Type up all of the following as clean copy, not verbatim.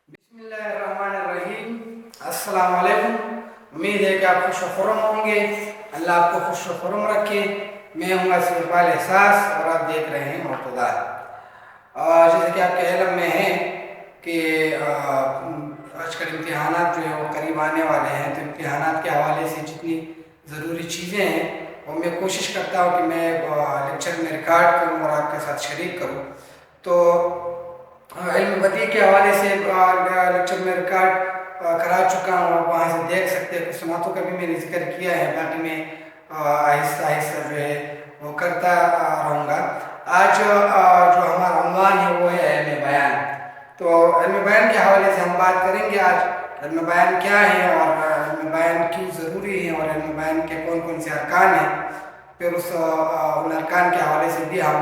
बिस्मिल्लाहिर्रहमानिर्रहीम। अस्सलाम वालेकुम। उम्मीद है कि आप खुश खुरम होंगे। अल्लाह आपको खुश खुरम रखे। मैं हूँ इकबाल एहसास और आप देख रहे हैं मुर्तज़ा। जैसे कि आपके इल्म में है कि आजकल इम्तिहानात जो है वो करीब आने वाले हैं, तो इम्तिहानात के हवाले से जितनी ज़रूरी चीज़ें हैं वो मैं कोशिश करता हूँ कि मैं लेक्चर में रिकॉर्ड करूँ और आपके साथ शरीक करूँ। तो इल्म बदी के हवाले से लेक्चर में रिकॉर्ड करा चुका हूँ, आप वहाँ से देख सकते हैं। कुछ सुनातों का भी मैंने जिक्र किया है, बाकी मैं आहिस्ता आहिस्ता जो है वो करता रहूँगा। आज जो हमारा उन्वान है वो है इल्म बयान। तो इल्म बयान के हवाले से हम बात करेंगे आज। इल्म बयान क्या है और इल्म बयान क्यों ज़रूरी है और इल्म बयान के कौन कौन से अरकान हैं। फिर उन अरकान के हवाले से भी हम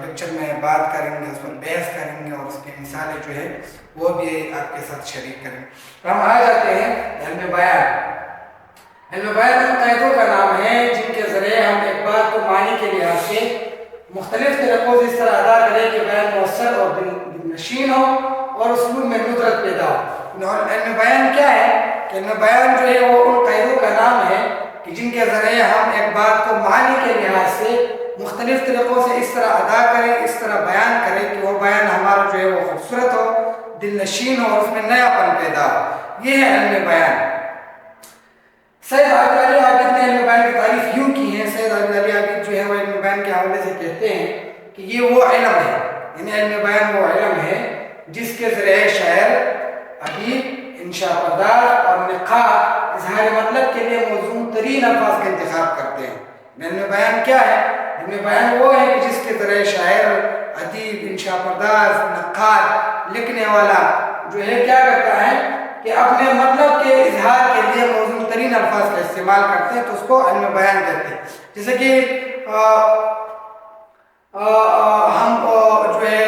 लेक्चर में बात करेंगे, उस पर बहस करेंगे और उसकी मिसालें जो है वो भी आपके साथ शरीक करेंगे। तो हम आ जाते हैं इल्म बयान। इल्म बयान उन कायदों का नाम है जिनके ज़रिए हम एक बात को मानी के लिहाज से मुख्तलिफ तरीक़ों से इस तरह अदा करें कि बयान मौसर और दिलनशीन हो और उसूल में नुदरत पैदा हो। इल्म बयान क्या है कि इल्म बयान जो है वो उन कायदों का नाम है कि जिनके ज़रिए हम एक बात को मानी के लिहाज से मुख्तलिफ तरीक़ों से इस तरह अदा करें, इस तरह बयान करें कि वो बयान हमारा जो है वो खूबसूरत हो, दिलनशीन हो और उसमें नयापन पैदा हो। ये है इल्म बयान। सैयद आबिद अली आबिद ने इल्म बयान की तारीफ यूँ की है। सैयद आबिद अली आबिद जो है वो इल्म बयान के हवाले से कहते हैं कि ये वो इल्म है, यानी इल्म बयान वो इल्म है जिसके ज़रिए शायर, अदीब, इंशा पर्दार और निकाह इज़हार मतलब के लिए मौजूद तरीन अल्फाज का इंतखाब करते हैं। इल्म बयान क्या है? इल्म बयान वो है कि जिसके ज़रिए शायर, अदीब, इंशा पर्दार, नक्काद लिखने वाला जो है क्या करता है कि अपने मतलब के इजहार के लिए मौजूद तरीन अल्फाज का इस्तेमाल करते हैं, तो उसको इल्म बयान कहते हैं। जैसे कि हम जो है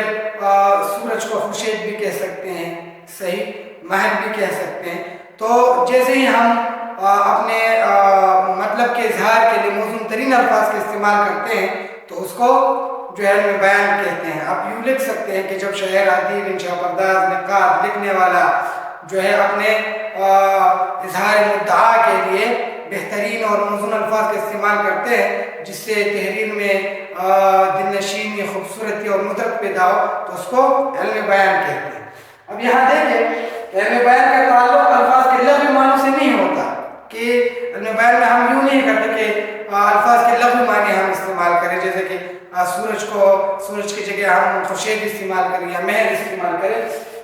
सूरज को खुर्शीद भी कह सकते हैं, सही, महर भी कह सकते हैं। तो जैसे ही हम अपने मतलब के इजहार के लिए मौजूद तरीन अल्फाज का इस्तेमाल करते हैं तो उसको जो है इल्म बयान कहते हैं। आप यूँ लिख सकते हैं कि जब शायर, अदीब, इंशा पर्दार, निकाद लिखने वाला जो है अपने इजहार मुद्दा के लिए बेहतरीन और मौजूद अल्फाज का इस्तेमाल करते हैं जिससे तहरीर में दिलनशीनी, खूबसूरती और नुदरत पैदा हो, तो उसको इल्म बयान कहते हैं। अब यहाँ देखें, इल्म बयान का ताल्लुक अल्फाज के लफ्ज़ी मानों से नहीं होता कि इल्म बयान में हम यूँ नहीं करते कि अल्फाज के लफ्ज़ी माने हम इस्तेमाल करें, जैसे कि सूरज की जगह हम खुर्शीद इस्तेमाल करें या महर इस्तेमाल करें।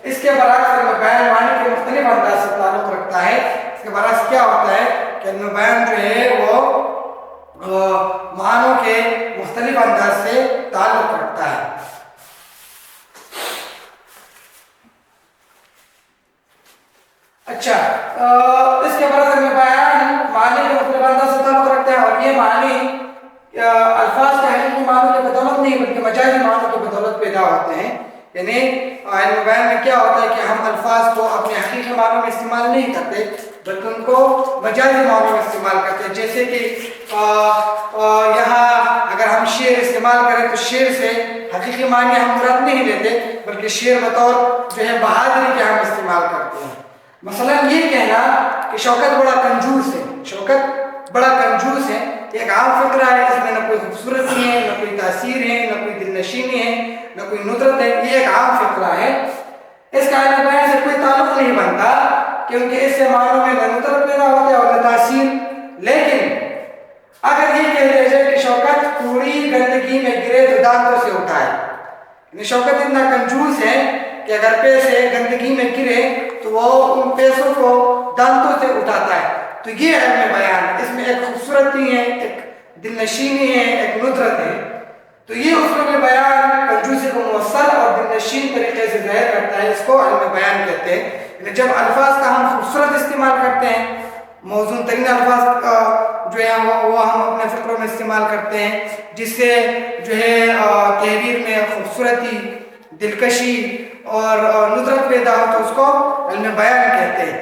इसके बरअक्स इल्म बयान माने के मुख्तलिफ अंदाज से ताल्लुक़ रखता है। इसके बरअक्स क्या होता है कि इल्म बयान जो है वो मानों के मुख्तलिफ अंदाज से ताल्लुक़ रखता है। अच्छा, इसके बरअक्स इल्म बयान माने के मुख्तलिफ अंदाज से ताल्लुक़ रखता है और ये माने अल्फाज के हकीकी मानों की बदौलत नहीं बल्कि मजाजी मानों की बदौलत पैदा होते हैं। यानी इल्म बयान में क्या होता है कि हम अल्फाज को अपने हकीकी मानों में इस्तेमाल नहीं करते बल्कि उनको मजाजी मानों में इस्तेमाल करते हैं। जैसे कि यहाँ अगर हम शेर इस्तेमाल करें तो शेर से हकीकी मानी हम मुराद नहीं लेते बल्कि शेर बतौर जो है बहादुरी के हम इस्तेमाल करते हैं। मसलन ये कहना कि शौकत बड़ा कंजूस है, शौकत बड़ा कंजूस है, एक आम फिक्रा है, इसमें न कोई खूबसूरती है, न कोई तासीर है, न कोई दिलनशीनी है, न कोई नुदरत है, ये एक आम फिक्रा है। इसका इल्म बयान से कोई ताल्लुक नहीं बनता क्योंकि इससे मानों में न नुदरत पैदा होते हैं और न तासीर। लेकिन अगर ये कह दिया जाए कि शौकत कूड़ी गंदगी में गिरे तो दांतों से उठाए, शौकत इतना कंजूस है कि अगर पैसे गंदगी में गिरे तो वो उन पैसों को दांतों से उठाता है। तो ये इल्म बयान, इसमें एक खूबसूरती है, एक दिलनशीनी है, एक नुदरत है। तो ये उसमें बयान कंजूसी को मुअस्सर और दिलनशीन तरीके से ज़ाहिर करता है, इसको इल्म बयान कहते हैं। जब अल्फाज का हम खूबसूरत इस्तेमाल करते हैं, मौजूद तरीन अल्फाज जो है वो हम अपने फ़िक्रों में इस्तेमाल करते हैं जिससे जो है तहरीर में खूबसूरती, दिलकशी और नुदरत पैदा हो, तो उसको इल्म बयान कहते हैं।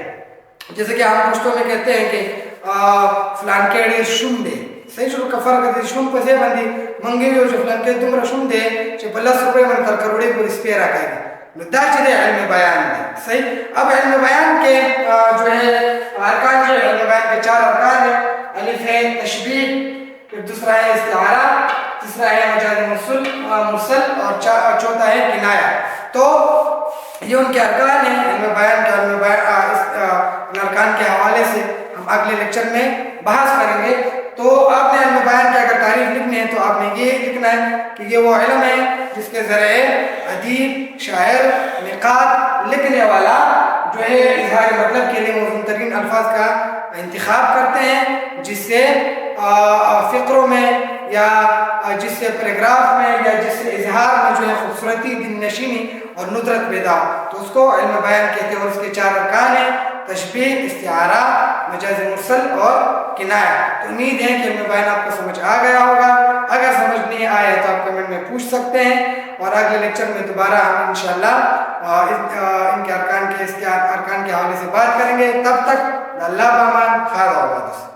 जैसे कि हम पुश्तों में कहते हैं कि फलान के शुम दे, सही शुरू का फ़र्क है, शुम पैसे बंदी मंगी हुई जो फलान के तुम रशुम दे 50 रुपये मन कर करोड़े को इस पे रखेगा, نداجر علم بیان میں صحیح. اب علم بیان کے جو ہے ارکان ہے، علم بیان کے 4 ارکان ہیں. الف ہے تشبیہ، پھر دوسرا ہے استعارہ، تیسرا ہے مجاز مرسل اور چوتھا ہے کنایا. تو یہ ان کے ارکان ہیں علم بیان کے. علم بیان ان ارکان کے حوالے سے ہم اگلے لیکچر میں بحث کریں گے. تو آپ نے علم بیان کی اگر تعریف لکھنی ہے تو آپ نے یہ لکھنا ہے کہ یہ وہ علم ہے جس کے ذریعے ادیب، شاعر، نقاد، لکھنے والا جو ہے اظہار مطلب کے لیے موزون ترین الفاظ کا انتخاب کرتے ہیں، جس سے فقروں میں یا جس سے پیراگراف میں یا جس سے اظہار میں جو ہے خوبصورتی، دل نشینی اور ندرت پیدا ہو، تو اس کو علم بیان کہتے ہیں. اور اس کے 4 ارکان ہیں: تشبیہ، استعارہ، مجاز مرسل اور کنایہ. تو امید ہے کہ علم بیان آپ کو سمجھ آ گیا ہوگا. اگر سمجھ نہیں آئے تو آپ کمنٹ میں پوچھ سکتے ہیں، اور اگلے لیکچر میں دوبارہ ہم انشاءاللہ ان کے ارکان کے حوالے سے بات کریں گے. تب تک اللہ بامان، خیر و